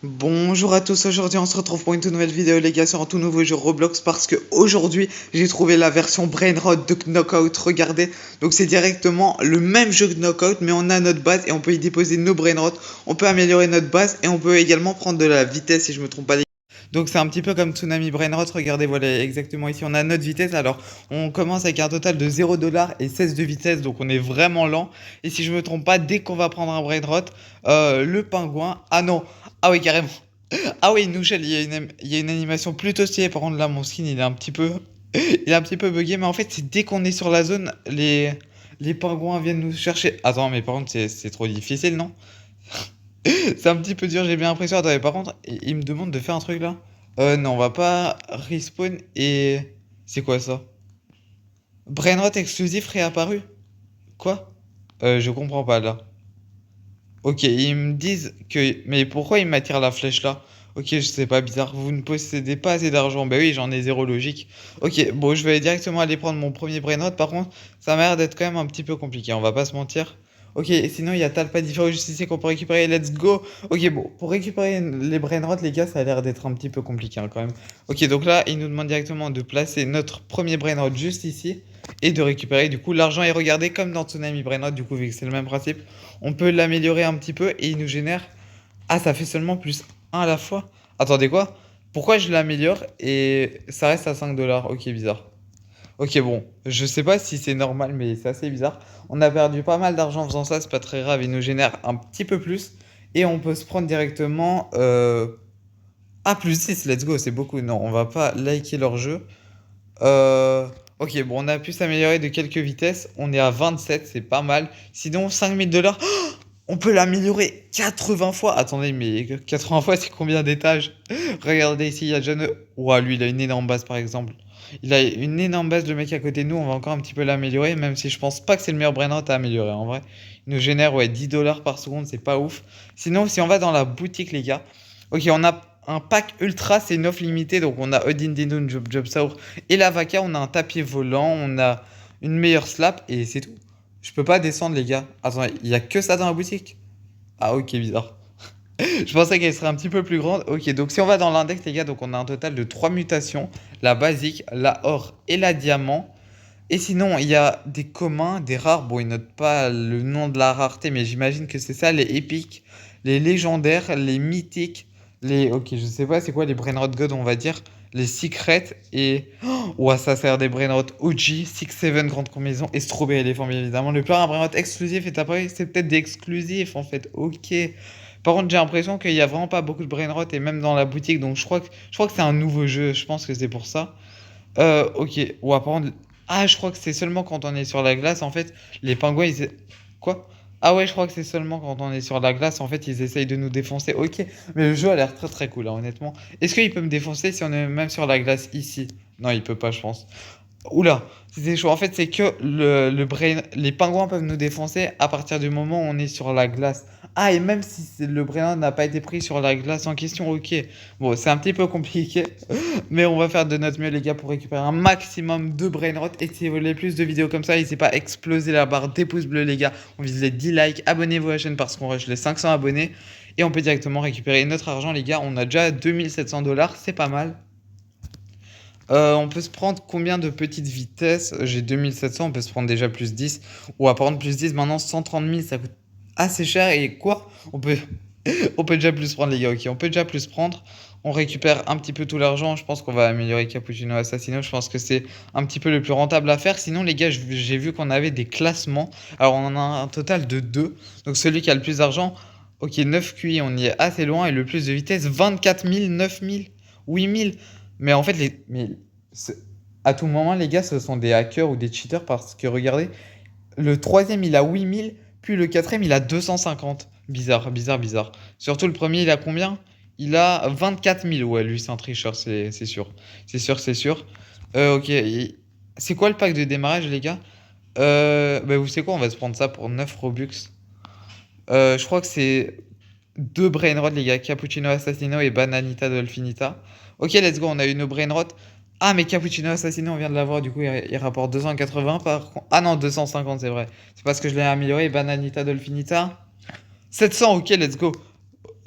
Bonjour à tous, aujourd'hui on se retrouve pour une toute nouvelle vidéo les gars sur un tout nouveau jeu Roblox parce que aujourd'hui j'ai trouvé la version Brainrot de Knockout, regardez, donc c'est directement le même jeu que Knockout mais on a notre base et on peut y déposer nos Brainrot, on peut améliorer notre base et on peut également prendre de la vitesse si je me trompe pas les gars. Donc c'est un petit peu comme Tsunami Brainrot, regardez voilà exactement ici on a notre vitesse, alors on commence avec un total de 0$ et 16 de vitesse donc on est vraiment lent et si je me trompe pas dès qu'on va prendre un Brainrot, le pingouin, ah non, ah oui carrément. Ah oui, Nouchel, il y a une animation plutôt stylée. Par contre, là, mon skin, il est un petit peu, il est un petit peu bugué. Mais en fait, c'est dès qu'on est sur la zone, les pingouins viennent nous chercher. Attends, mais par contre, c'est trop difficile, non? C'est un petit peu dur, j'ai bien l'impression. Attends, mais par contre, il me demande de faire un truc là. Non, on va pas respawn et. C'est quoi ça? Brainrot exclusif réapparu? Quoi? Je comprends pas là. Ok, ils me disent que... Mais pourquoi ils m'attirent la flèche là? Ok, je sais pas, bizarre. Vous ne possédez pas assez d'argent. Bah oui, j'en ai zéro logique. Ok, bon, je vais directement aller prendre mon premier brainrot. Par contre, ça m'a l'air d'être quand même un petit peu compliqué, on va pas se mentir. Ok, et sinon, il y a Talpa différent justicier qu'on peut récupérer. Let's go! Ok, bon, pour récupérer les brainrots, les gars, ça a l'air d'être un petit peu compliqué hein, quand même. Ok, donc là, il nous demande directement de placer notre premier brainrot juste ici et de récupérer du coup l'argent. Et regardez, comme dans Tsunami Brainrot, du coup, vu que c'est le même principe, on peut l'améliorer un petit peu et il nous génère. Ah, ça fait seulement plus un à la fois. Attendez quoi? Pourquoi je l'améliore et ça reste à 5$? Ok, bizarre. Ok, bon, je sais pas si c'est normal, mais c'est assez bizarre. On a perdu pas mal d'argent en faisant ça, c'est pas très grave, il nous génère un petit peu plus. Et on peut se prendre directement. Ah, plus 10, let's go, c'est beaucoup. Non, on va pas liker leur jeu. Euh, Ok, bon, on a pu s'améliorer de quelques vitesses. On est à 27, c'est pas mal. Sinon, 5000$. On peut l'améliorer 80 fois. Attendez, mais 80 fois, c'est combien d'étages? Regardez ici, il y a John. Ouah, lui, il a une énorme base, par exemple. Il a une énorme base, le mec à côté de nous. On va encore un petit peu l'améliorer, même si je pense pas que c'est le meilleur brainrot à améliorer, en vrai. Il nous génère, ouais, 10$ par seconde, c'est pas ouf. Sinon, si on va dans la boutique, les gars. Ok, on a un pack ultra, c'est une offre limitée. Donc, on a Odin Dindun, Job Job Saur et la Vaca. On a un tapis volant, on a une meilleure slap, et c'est tout. Je peux pas descendre, les gars. Attends, il y a que ça dans la boutique? Ah, ok, bizarre. Je pensais qu'elle serait un petit peu plus grande. Ok, donc si on va dans l'index, les gars, donc on a un total de 3 mutations. La basique, la or et la diamant. Et sinon, il y a des communs, des rares. Bon, ils notent pas le nom de la rareté, mais j'imagine que c'est ça, les épiques, les légendaires, les mythiques, les... Ok, je sais pas, c'est quoi les Brainrot God, on va dire. Les secrets et... Oh, ouah, ça sert des Brainrot OG, 6-7 grande combinaison et Strawberry Elephant, bien évidemment. Le plus rare Brainrot exclusif est apparu, c'est peut-être des exclusifs, en fait. Ok. Par contre, j'ai l'impression qu'il y a vraiment pas beaucoup de Brainrot et même dans la boutique, donc je crois que c'est un nouveau jeu, je pense que c'est pour ça. Ok. Ouais, par contre... Ah, je crois que c'est seulement quand on est sur la glace, en fait, les pingouins, ils... Quoi? Ah ouais, je crois que c'est seulement quand on est sur la glace, en fait, ils essayent de nous défoncer. Ok, mais le jeu a l'air très très cool, hein, honnêtement. Est-ce qu'il peut me défoncer si on est même sur la glace ici? Non, il peut pas, je pense. Oula, c'était chaud. En fait, c'est que les pingouins peuvent nous défoncer à partir du moment où on est sur la glace. Ah, et même si le brain n'a pas été pris sur la glace en question, ok. Bon, c'est un petit peu compliqué, mais on va faire de notre mieux, les gars, pour récupérer un maximum de brainrot. Et si vous voulez plus de vidéos comme ça, n'hésitez pas à exploser la barre des pouces bleus, les gars. On vise les 10 likes. Abonnez-vous à la chaîne parce qu'on rush les 500 abonnés. Et on peut directement récupérer notre argent, les gars. On a déjà 2700$, c'est pas mal. On peut se prendre combien de petites vitesses? J'ai 2700, on peut se prendre déjà plus 10. Ou à prendre plus 10, maintenant 130 000, ça coûte assez cher. Et quoi? On peut déjà plus prendre, les gars. Ok, on peut déjà plus prendre. On récupère un petit peu tout l'argent. Je pense qu'on va améliorer Cappuccino Assassino. Je pense que c'est un petit peu le plus rentable à faire. Sinon, les gars, j'ai vu qu'on avait des classements. Alors, on en a un total de 2. Donc, celui qui a le plus d'argent, ok, 9 QI, on y est assez loin. Et le plus de vitesse, 24 000, 9 000, 8 000. Mais en fait, à tout moment, les gars, ce sont des hackers ou des cheaters parce que regardez, le troisième, il a 8000, puis le quatrième, il a 250. Bizarre, bizarre, bizarre. Surtout le premier, il a combien? Il a 24 000. Ouais, lui, c'est un tricheur, c'est sûr. C'est sûr, c'est sûr. Ok. C'est quoi le pack de démarrage, les gars? Bah, vous savez quoi? On va se prendre ça pour 9 Robux. Je crois que c'est deux Brainrot, les gars. Cappuccino Assassino et Bananita Dolfinita. Ok, let's go. On a eu nos Brainrot. Ah, mais Cappuccino Assassino, on vient de l'avoir. Du coup, il rapporte 280 par contre. Ah non, 250, c'est vrai. C'est parce que je l'ai amélioré. Bananita Dolfinita. 700, ok, let's go.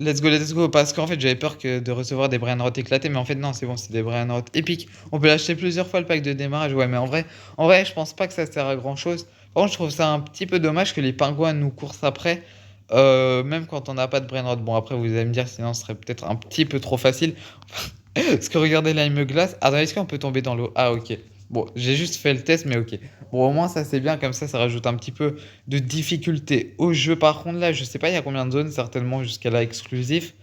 let's go. Parce qu'en fait, j'avais peur de recevoir des brain rot éclatés. Mais en fait, non, c'est bon, c'est des brain rot épiques. On peut l'acheter plusieurs fois le pack de démarrage. Ouais, mais en vrai, je pense pas que ça sert à grand chose. Par contre, je trouve ça un petit peu dommage que les pingouins nous courent après. Même quand on n'a pas de brain rot. Bon, après, vous allez me dire, sinon, ce serait peut-être un petit peu trop facile. Parce que regardez là, il me glace. Attends, est-ce qu'on peut tomber dans l'eau? Ah, ok. Bon, j'ai juste fait le test, mais ok. Bon, au moins, ça c'est bien. Comme ça rajoute un petit peu de difficulté au jeu. Par contre, là, je sais pas, il y a combien de zones, certainement jusqu'à là exclusif.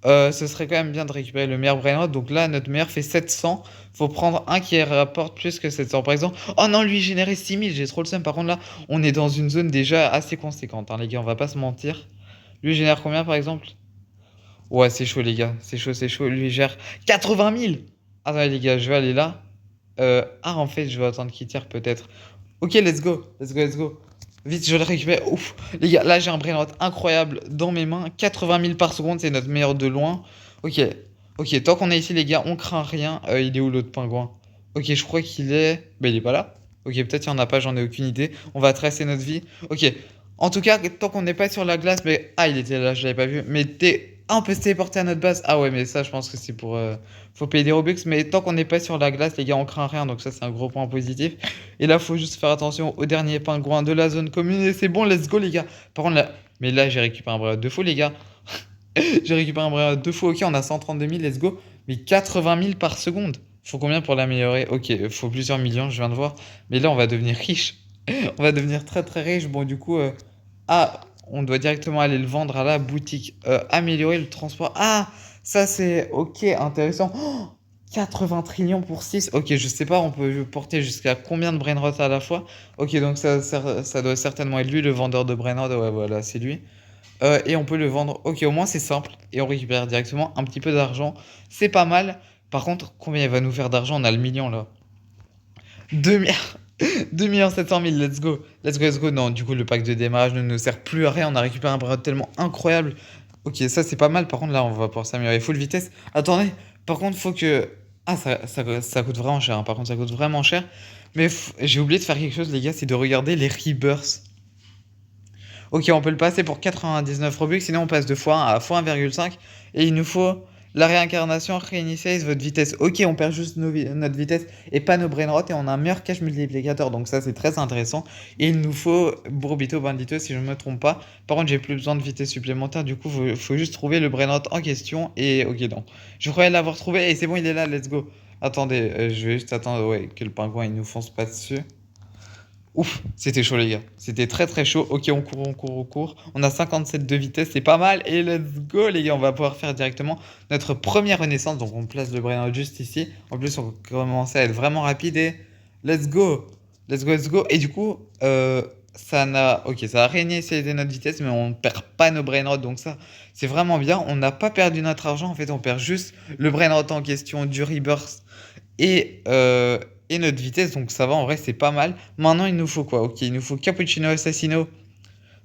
Ce serait quand même bien de récupérer le meilleur brainrot. Donc là, notre meilleur fait 700. Faut prendre un qui rapporte plus que 700. Par exemple, oh non, lui, il générait 6000. J'ai trop le seum. Par contre, là, on est dans une zone déjà assez conséquente, hein, les gars. On va pas se mentir. Lui, il génère combien, par exemple? Ouais, c'est chaud, les gars. C'est chaud, c'est chaud. Lui, il gère 80 000. Attendez, les gars, je vais aller là. En fait, je vais attendre qu'il tire peut-être. Ok, let's go. Let's go, let's go. Vite, je le récupère. Ouf. Les gars, là, j'ai un brainrot incroyable dans mes mains. 80 000 par seconde, c'est notre meilleur de loin. Ok. Ok, tant qu'on est ici, les gars, on craint rien. Il est où l'autre pingouin? Ok, je crois qu'il est. Bah, il est pas là. Ok, peut-être il y en a pas, j'en ai aucune idée. On va tracer notre vie. Ok. En tout cas, tant qu'on n'est pas sur la glace, mais. Ah, il était là, je l'avais pas vu. Mais t'es. Ah, on peut se téléporter à notre base. Ah ouais, mais ça, je pense que c'est pour. Faut payer des Robux. Mais tant qu'on n'est pas sur la glace, les gars, on craint rien. Donc ça, c'est un gros point positif. Et là, faut juste faire attention au dernier pingouin de la zone commune. Et c'est bon, let's go, les gars. Par contre, là. Mais là, j'ai récupéré un brevet de faux, les gars. J'ai récupéré un brevet de faux. Ok, on a 132 000, let's go. Mais 80 000 par seconde. Faut combien pour l'améliorer? Ok, faut plusieurs millions, je viens de voir. Mais là, on va devenir riche. On va devenir très très riche. Bon, du coup. Ah, on doit directement aller le vendre à la boutique. Améliorer le transport. Ah, ça c'est ok, intéressant. Oh, 80 trillions pour 6. Ok, je sais pas, on peut porter jusqu'à combien de brainrot à la fois? Ok, donc ça doit certainement être lui, le vendeur de brainrot. Ouais, voilà, c'est lui. Et on peut le vendre. Ok, au moins c'est simple. Et on récupère directement un petit peu d'argent. C'est pas mal. Par contre, combien il va nous faire d'argent? On a le million là. 2 millions 700 000, let's go. Let's go, let's go. Non, du coup, le pack de démarrage ne nous sert plus à rien. On a récupéré un bras tellement incroyable. Ok, ça c'est pas mal. Par contre, là, on va pouvoir s'améliorer full vitesse. Attendez, par contre, faut que. Ah, ça coûte vraiment cher, hein. Par contre, ça coûte vraiment cher. Mais j'ai oublié de faire quelque chose, les gars, c'est de regarder les rebirths. Ok, on peut le passer pour 99 Robux, sinon on passe de x1 à x1,5. Et il nous faut la réincarnation, réinitialize votre vitesse. Ok, on perd juste notre vitesse et pas nos brain rot et on a un meilleur cache multiplicateur. Donc ça, c'est très intéressant. Et il nous faut Bourbito Bandito, si je ne me trompe pas. Par contre, j'ai plus besoin de vitesse supplémentaire. Du coup, faut juste trouver le brain rot en question. Et ok, non. Je croyais l'avoir trouvé et c'est bon, il est là, let's go. Attendez, je vais juste attendre ouais, que le pingouin il nous fonce pas dessus. Ouf, c'était chaud les gars. C'était très très chaud. Ok, on court, on court, on court. On a 57 de vitesse, c'est pas mal. Et let's go les gars, on va pouvoir faire directement notre première renaissance. Donc on place le brain juste ici. En plus, on commence à être vraiment rapide et let's go. Let's go, let's go. Et du coup, ça a réinitialisé notre vitesse, mais on ne perd pas nos brain rot. Donc ça, c'est vraiment bien. On n'a pas perdu notre argent. En fait, on perd juste le brain rot en question, du rebirth et, et notre vitesse, donc ça va, en vrai, c'est pas mal. Maintenant, il nous faut quoi? Ok, il nous faut Cappuccino Assassino.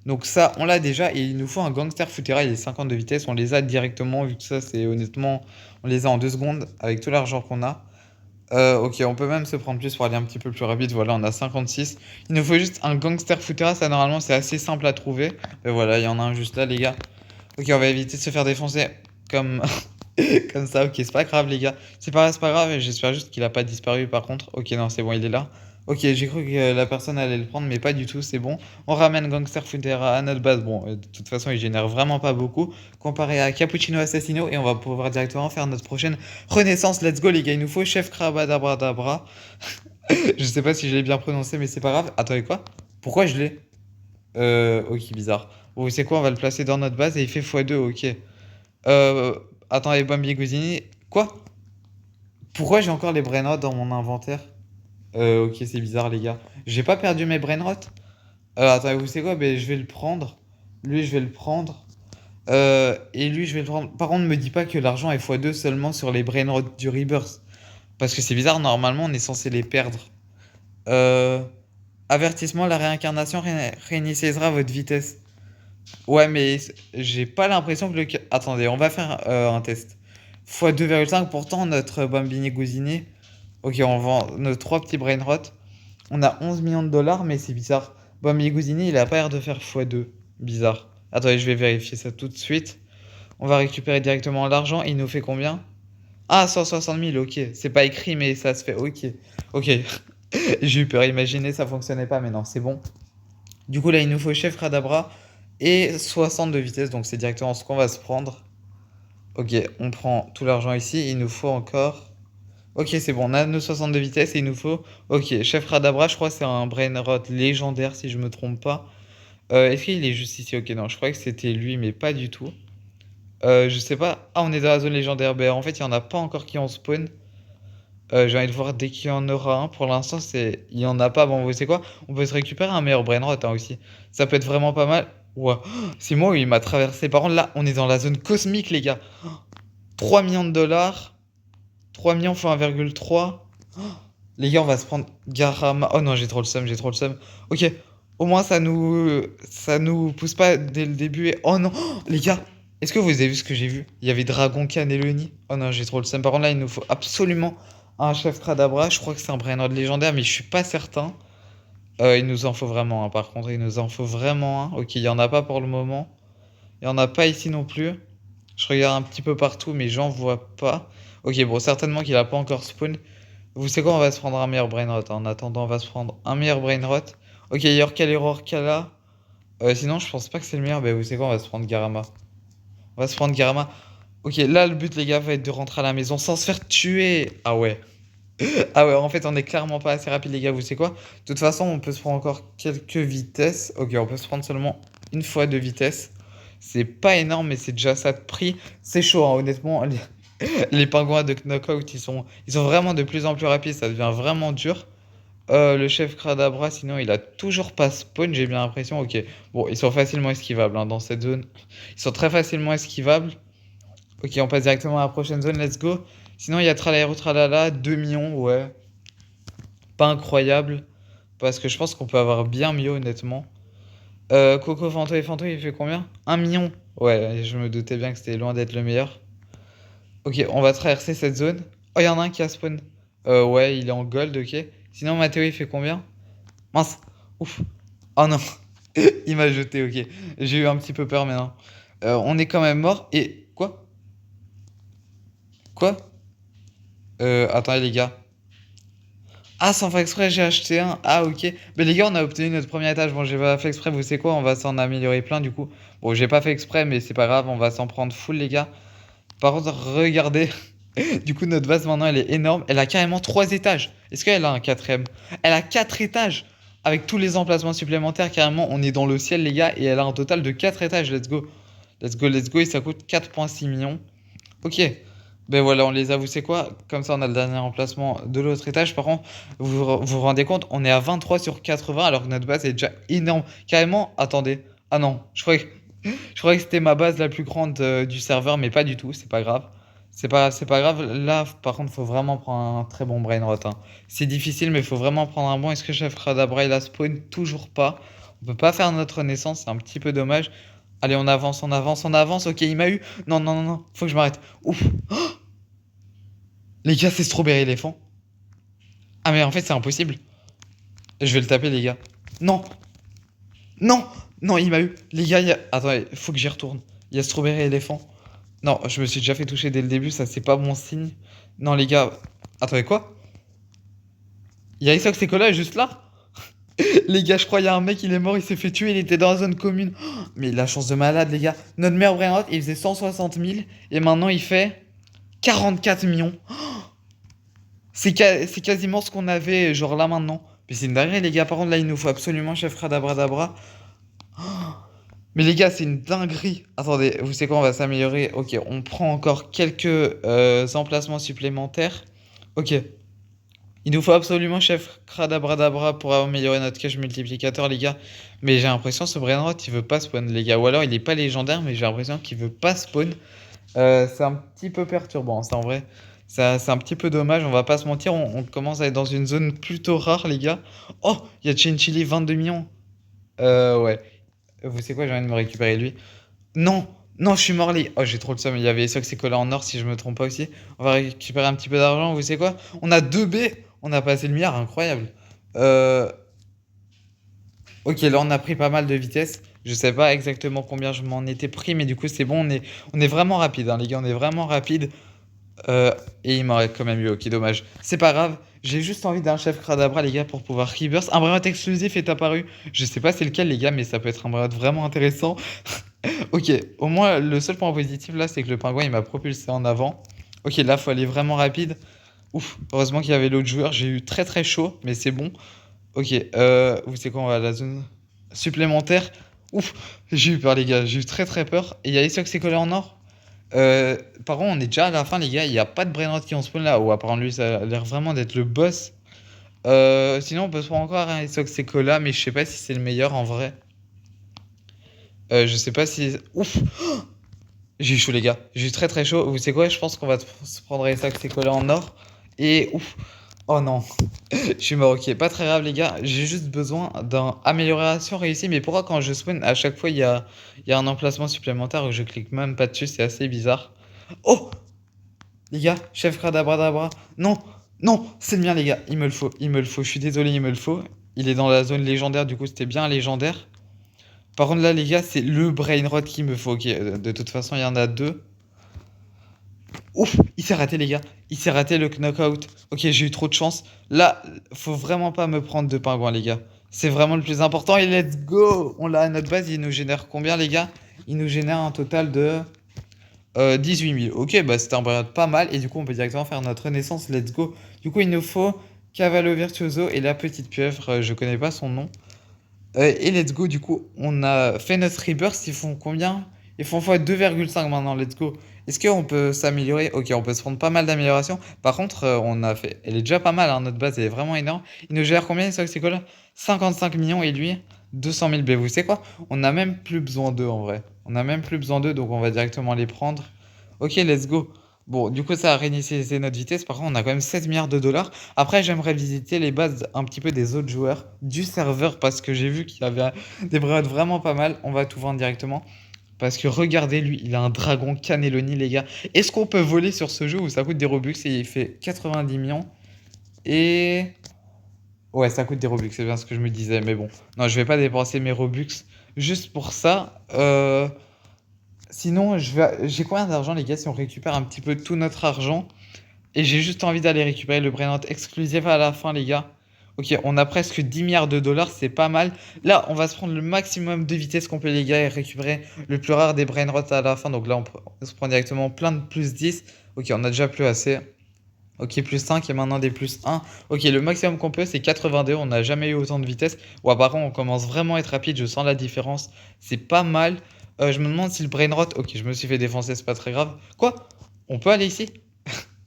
Donc ça, on l'a déjà. Et il nous faut un Gangster Futera, il est 50 de vitesse. On les a directement, vu que ça, c'est honnêtement, on les a en 2 secondes avec tout l'argent qu'on a. Ok, on peut même se prendre plus pour aller un petit peu plus rapide. Voilà, on a 56. Il nous faut juste un Gangster Futera. Ça, normalement, c'est assez simple à trouver. Et voilà, il y en a un juste là, les gars. Ok, on va éviter de se faire défoncer comme, comme ça. Ok, c'est pas grave, les gars. C'est pas grave. J'espère juste qu'il a pas disparu par contre. Ok, non, c'est bon, il est là. Ok, j'ai cru que la personne allait le prendre, mais pas du tout, c'est bon. On ramène Gangster Futera à notre base. Bon, de toute façon, il génère vraiment pas beaucoup comparé à Cappuccino Assassino. Et on va pouvoir directement faire notre prochaine renaissance. Let's go, les gars. Il nous faut Chef Crabadabradabra. Je sais pas si je l'ai bien prononcé, mais c'est pas grave. Attendez, quoi? Pourquoi je l'ai? Ok, bizarre. Bon, c'est quoi? On va le placer dans notre base et il fait x2, ok. Euh, Attendez, Bambi Gosini. Quoi? Pourquoi j'ai encore les brainrots dans mon inventaire? Ok, c'est bizarre, les gars. J'ai pas perdu mes brainrots? Attendez, vous savez quoi? Ben, je vais le prendre. Lui, je vais le prendre. Et lui, je vais le prendre. Par contre, ne me dis pas que l'argent est x2 seulement sur les brainrots du Rebirth. Parce que c'est bizarre, normalement, on est censé les perdre. Euh, Avertissement, la réincarnation réinitialisera votre vitesse. Ouais, mais j'ai pas l'impression que le. Attendez, on va faire un test. Fois 2,5, pourtant notre Bambini Gousini. Ok, on vend nos 3 petits brainrot. On a 11 millions de dollars, mais c'est bizarre. Bambini Gousini, il a pas l'air de faire x2. Bizarre. Attendez, je vais vérifier ça tout de suite. On va récupérer directement l'argent. Il nous fait combien? Ah, 160 000, ok. C'est pas écrit, mais ça se fait. Ok. Ok. J'ai eu peur. Imaginez, ça fonctionnait pas, mais non, c'est bon. Du coup, là, il nous faut chef Radabra et 60 de vitesse. Donc, c'est directement ce qu'on va se prendre. Ok, on prend tout l'argent ici. Il nous faut encore. Ok, c'est bon. On a nos 60 de vitesse et il nous faut. Ok, chef Radabra, je crois que c'est un Brainrot légendaire, si je me trompe pas. Est-ce qu'il est juste ici? Ok, non, je croyais que c'était lui, mais pas du tout. Je sais pas. Ah, on est dans la zone légendaire. Ben, en fait, il y en a pas encore qui en spawn. J'ai envie de voir dès qu'il y en aura un. Pour l'instant, c'est il y en a pas. Bon, vous savez quoi? On peut se récupérer un meilleur brain rot hein, aussi. Ça peut être vraiment pas mal. Ouah. C'est moi où il m'a traversé. Par contre, là, on est dans la zone cosmique, les gars. 3 millions de dollars. 3 millions fois 1,3. Les gars, on va se prendre Garama. Oh non, j'ai trop le seum, j'ai trop le seum. Ok, au moins ça nous pousse pas dès le début. Et... Oh non, les gars, est-ce que vous avez vu ce que j'ai vu? Il y avait Dragon Cannelloni. Oh non, j'ai trop le seum. Par contre, là, il nous faut absolument un chef Kadabra. Je crois que c'est un Brainrod légendaire, mais je suis pas certain. Il nous en faut vraiment un, par contre, il nous en faut vraiment un. Ok, il y en a pas pour le moment. Il y en a pas ici non plus. Je regarde un petit peu partout, mais j'en vois pas. Ok, bon, certainement qu'il a pas encore spawn. Vous savez quoi, on va se prendre un meilleur brainrot. En attendant, on va se prendre un meilleur brainrot. Ok, Yorkal Error Kala. Sinon, je pense pas que c'est le meilleur. Bah, vous savez quoi, on va se prendre Garama. On va se prendre Garama. Ok, là, le but, les gars, va être de rentrer à la maison sans se faire tuer. Ah ouais. Ah ouais, en fait, on est clairement pas assez rapide, les gars. Vous savez quoi? De toute façon, on peut se prendre encore quelques vitesses. Ok, on peut se prendre seulement une fois de vitesse. C'est pas énorme, mais c'est déjà ça de prix. C'est chaud, hein, honnêtement. Les pingouins de Knockout, ils sont vraiment de plus en plus rapides, ça devient vraiment dur. Le chef Kradabra, sinon, il a toujours pas spawn, j'ai bien l'impression. Ok, bon, ils sont facilement esquivables hein, dans cette zone. Ils sont très facilement esquivables. Ok, on passe directement à la prochaine zone, let's go. Sinon, il y a Tralaero Tralala, 2 millions, ouais. Pas incroyable, parce que je pense qu'on peut avoir bien mieux, honnêtement. Coco Fanto et Fanto, il fait combien? 1 million. Ouais, je me doutais bien que c'était loin d'être le meilleur. Ok, on va traverser cette zone. Oh, il y en a un qui a spawn. Ouais, il est en gold, ok. Sinon, Mathéo, il fait combien? Mince. Ouf. Oh non. Il m'a jeté, ok. J'ai eu un petit peu peur maintenant. On est quand même mort. Et... Quoi? Quoi? Attendez, les gars. Ah, sans faire exprès, j'ai acheté un. Ah, ok. Mais les gars, on a obtenu notre premier étage. Bon, j'ai pas fait exprès, vous savez quoi? On va s'en améliorer plein, du coup. Bon, j'ai pas fait exprès, mais c'est pas grave. On va s'en prendre full, les gars. Par contre, regardez. Du coup, notre base maintenant, elle est énorme. Elle a carrément 3 étages. Est-ce qu'elle a un quatrième? Elle a 4 étages. Avec tous les emplacements supplémentaires, carrément, on est dans le ciel, les gars. Et elle a un total de 4 étages. Let's go. Let's go, let's go. Et ça coûte 4,6 millions. Ok. Ben voilà, on les a. Vous savez quoi? Comme ça, on a le dernier emplacement de l'autre étage. Par contre, vous rendez compte, on est à 23 sur 80 alors que notre base est déjà énorme. Carrément, attendez. Ah non, je croyais que c'était ma base la plus grande du serveur, mais pas du tout. C'est pas grave. C'est pas grave. Là, par contre, faut vraiment prendre un très bon brain rot, hein. C'est difficile, mais il faut vraiment prendre un bon. Est-ce que Chef Radabra il a spawn? Toujours pas. On peut pas faire notre renaissance, c'est un petit peu dommage. Allez, on avance, on avance, on avance. Ok, il m'a eu. Non, non, non, non. Faut que je m'arrête. Ouf. Oh, les gars, c'est Strawberry éléphant. Ah, mais en fait, c'est impossible. Je vais le taper, les gars. Non. Non. Non, il m'a eu. Les gars, attendez, faut que j'y retourne. Il y a Strawberry éléphant. Non, je me suis déjà fait toucher dès le début, ça c'est pas bon signe. Non les gars, attendez quoi? Il y a Isox Sekola juste là? Les gars, je crois il y a un mec, il est mort, il s'est fait tuer, il était dans la zone commune. Oh, mais la chance de malade les gars. Notre meilleur brainrot, il faisait 160 000 et maintenant il fait 44 millions. Oh, c'est quasiment ce qu'on avait genre là maintenant. Mais c'est une dinguerie les gars, par contre là il nous faut absolument Chef Radabradabra. Mais les gars, c'est une dinguerie. Attendez, vous savez quoi, on va s'améliorer. Ok, on prend encore quelques emplacements supplémentaires. Ok. Il nous faut absolument Chef Kradabradabra pour améliorer notre cache multiplicateur, les gars. Mais j'ai l'impression que ce Brainrot, il veut pas spawn, les gars. Ou alors, il est pas légendaire, mais j'ai l'impression qu'il veut pas spawn. C'est un petit peu perturbant, ça, en vrai. C'est un petit peu dommage, on va pas se mentir. On commence à être dans une zone plutôt rare, les gars. Oh, il y a Chinchilli, 22 millions. Ouais. Vous savez quoi, j'ai envie de me récupérer lui. Non, non, je suis mort les. Oh, j'ai trop le seum. Il y avait Sox et Cola en or, si je me trompe pas aussi. On va récupérer un petit peu d'argent. Vous savez quoi? On a 2 B. On a passé le milliard, incroyable. Ok, là, on a pris pas mal de vitesse. Je sais pas exactement combien je m'en étais pris, mais du coup, c'est bon. On est vraiment rapide, hein, les gars. On est vraiment rapide. Et il m'aurait quand même eu. Ok, dommage. C'est pas grave. J'ai juste envie d'un chef Cradabra, les gars, pour pouvoir reverse. Un Brainrot exclusif est apparu. Je sais pas c'est lequel, les gars, mais ça peut être un Brainrot vraiment intéressant. Ok, au moins, le seul point positif là, c'est que le pingouin il m'a propulsé en avant. Ok, là, faut aller vraiment rapide. Ouf, heureusement qu'il y avait l'autre joueur. J'ai eu très très chaud, mais c'est bon. Ok, vous savez quoi, on va à la zone supplémentaire. Ouf, j'ai eu peur, les gars. J'ai eu très très peur. Et il y a Isox qui est collé en or. Par contre, on est déjà à la fin, les gars. Il n'y a pas de Brainrot qui en spawn là. Ou apparemment, lui, ça a l'air vraiment d'être le boss. Sinon, on peut se prendre encore un Isox Sekola, mais je sais pas si c'est le meilleur en vrai. Je sais pas si. Ouf! J'ai eu chaud, les gars. J'ai eu très très chaud. Vous savez quoi? Je pense qu'on va se prendre un Isox Sekola en or. Et ouf! Oh non! Je suis mort, ok. Pas très grave, les gars. J'ai juste besoin d'une amélioration réussie. Mais pourquoi, quand je spawn, à chaque fois, il y a un emplacement supplémentaire où je clique même pas dessus? C'est assez bizarre. Oh! Les gars, chef Kadabradabra. Non, non, c'est le mien, les gars. Il me le faut, il me le faut. Je suis désolé, il me le faut. Il est dans la zone légendaire, du coup, c'était bien légendaire. Par contre, là, les gars, c'est le Brainrot qu'il me faut. Ok, de toute façon, il y en a deux. Ouf, il s'est raté, les gars. Il s'est raté le knockout. Ok, j'ai eu trop de chance. Là, faut vraiment pas me prendre de pingouin, les gars. C'est vraiment le plus important. Et let's go! On l'a à notre base. Il nous génère combien, les gars? Il nous génère un total de 18 000. Ok, bah c'était un Brainrot pas mal. Et du coup, on peut directement faire notre renaissance. Let's go. Du coup, il nous faut Cavallo Virtuoso et la petite pieuvre. Je connais pas son nom. Et let's go, du coup, on a fait notre rebirth. Ils font combien? Ils font fois 2,5 maintenant, let's go. Est-ce qu'on peut s'améliorer? Ok, on peut se prendre pas mal d'améliorations. Par contre, on a fait. Elle est déjà pas mal, hein, notre base, elle est vraiment énorme. Il nous gère combien, ça, c'est quoi là? 55 millions et lui, 200 000 B. Vous savez quoi? On n'a même plus besoin d'eux en vrai. On n'a même plus besoin d'eux, donc on va directement les prendre. Ok, let's go. Bon, du coup, ça a réinitialisé notre vitesse. Par contre, on a quand même 16 milliards de dollars. Après, j'aimerais visiter les bases un petit peu des autres joueurs du serveur parce que j'ai vu qu'il y avait des brevets vraiment pas mal. On va tout vendre directement. Parce que regardez, lui, il a un dragon Cannelloni, les gars. Est-ce qu'on peut voler sur ce jeu où ça coûte des Robux et il fait 90 millions? Et. Ouais, ça coûte des Robux, c'est bien ce que je me disais. Mais bon, non, je vais pas dépenser mes Robux juste pour ça. Sinon, j'ai combien d'argent, les gars, si on récupère un petit peu tout notre argent? Et j'ai juste envie d'aller récupérer le Brainrot exclusif à la fin, les gars. Ok, on a presque 10 milliards de dollars, c'est pas mal. Là, on va se prendre le maximum de vitesse qu'on peut, les gars, et récupérer le plus rare des Brainrots à la fin. Donc là, on se prend directement plein de plus 10. Ok, on a déjà plus assez. Ok, plus 5 et maintenant des plus 1. Ok, le maximum qu'on peut, c'est 82. On n'a jamais eu autant de vitesse. Ouais, par contre, on commence vraiment à être rapide. Je sens la différence. C'est pas mal. Je me demande si le Brainrot. Ok, je me suis fait défoncer, c'est pas très grave. Quoi? On peut aller ici?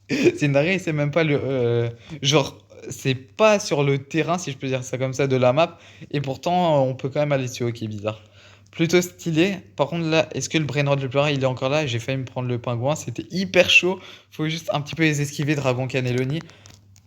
C'est une dinguerie, c'est même pas le. Genre, c'est pas sur le terrain, si je peux dire ça comme ça, de la map. Et pourtant, on peut quand même aller dessus. Ok, bizarre. Plutôt stylé. Par contre, là, est-ce que le Brainrod le plus rare, il est encore là? J'ai failli me prendre le pingouin. C'était hyper chaud. Faut juste un petit peu les esquiver, Dragon Cannelloni.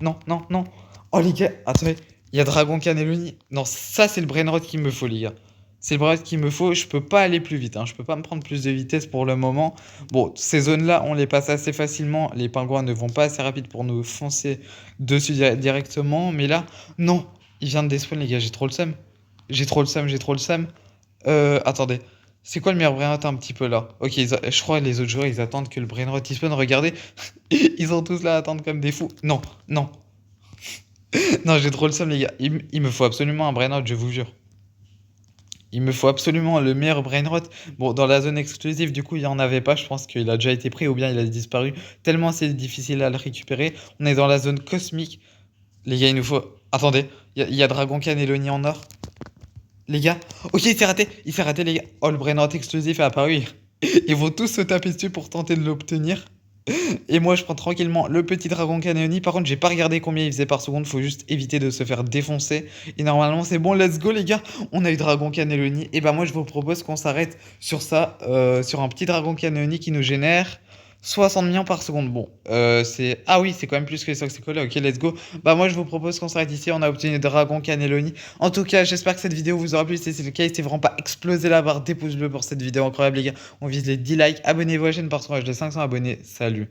Non, non, non. Oh, les gars, attendez. Il y a Dragon Cannelloni. Non, ça, c'est le Brainrod qu'il me faut, les gars. C'est le Brainrod qu'il me faut. Je peux pas aller plus vite, hein. Je peux pas me prendre plus de vitesse pour le moment. Bon, ces zones-là, on les passe assez facilement. Les pingouins ne vont pas assez rapide pour nous foncer dessus directement. Mais là, non. Il vient de despawn, les gars. J'ai trop le seum. J'ai trop le seum, j'ai trop le seum. Attendez. C'est quoi le meilleur Brainrot un petit peu là? Ok, je crois que les autres joueurs ils attendent que le Brainrot il spawn. Regardez, ils sont tous là à attendre comme des fous. Non, non, non, j'ai trop le seum, les gars. Il me faut absolument un Brainrot, je vous jure. Il me faut absolument le meilleur Brainrot. Bon, dans la zone exclusive, du coup, il n'y en avait pas. Je pense qu'il a déjà été pris ou bien il a disparu. Tellement c'est difficile à le récupérer. On est dans la zone cosmique. Les gars, il nous faut. Attendez, il y a Dragon Cannelloni en or. Les gars. Ok, il s'est raté, les gars. Oh, le Brainrot exclusif est apparu. Ils vont tous se taper dessus pour tenter de l'obtenir. Et moi, je prends tranquillement le petit Dragon Cannelloni. Par contre, j'ai pas regardé combien il faisait par seconde. Faut juste éviter de se faire défoncer. Et normalement, c'est bon. Let's go, les gars. On a eu Dragon Cannelloni. Et bah, moi, je vous propose qu'on s'arrête sur ça. Sur un petit Dragon Cannelloni qui nous génère 60 millions par seconde. Bon, c'est. Ah oui, c'est quand même plus que les Soxicola. Ok, let's go. Bah, moi, je vous propose qu'on s'arrête ici. On a obtenu Dragon Cannelloni. En tout cas, j'espère que cette vidéo vous aura plu. Si c'est le cas, n'hésitez vraiment pas à exploser la barre des pouces bleus pour cette vidéo incroyable, les gars. On vise les 10 likes. Abonnez-vous à la chaîne parce qu'on a de 500 abonnés. Salut.